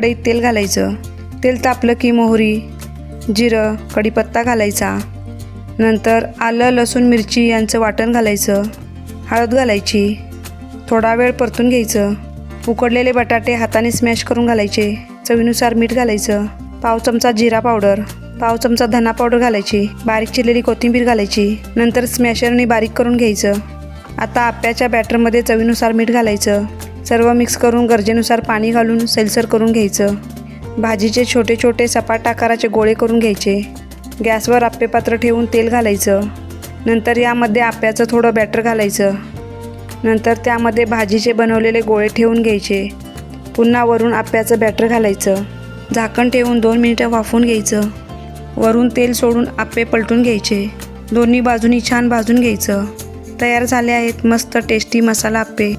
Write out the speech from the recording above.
कढईत तेल घालायचं. तेल तापलं की मोहरी, जिरं, कढीपत्ता घालायचा. नंतर आलं, लसूण, मिरची यांचं वाटण घालायचं. हळद घालायची. थोडा वेळ परतून घ्यायचं. उकडलेले बटाटे हाताने स्मॅश करून घालायचे. चवीनुसार मीठ घालायचं. पाव चमचा जिरा पावडर, पाव चमचा धना पावडर घालायची. बारीक चिरलेली कोथिंबीर घालायची. नंतर स्मॅशरने बारीक करून घ्यायचं. आता आप्याच्या बॅटरमध्ये चवीनुसार मीठ घालायचं. सर्व मिक्स करून गरजेनुसार पाणी घालून सैलसर करून घ्यायचं. भाजीचे छोटे छोटे सपाट आकाराचे गोळे करून घ्यायचे. गॅसवर आप्पे पात्र ठेवून तेल घालायचं. नंतर यामध्ये आप्याचं थोडं बॅटर घालायचं. नंतर त्यामध्ये भाजीचे बनवलेले गोळे ठेवून घ्यायचे. पुन्हा वरून आप्याचं बॅटर घालायचं. झाकण ठेवून 2 मिनिटं वाफवून घ्यायचं. वरून तेल सोडून आप्पे पलटून घ्यायचे. दोन्ही बाजूनी छान भाजून घ्यायचं. तयार झाले आहेत मस्त टेस्टी मसाला आप्पे.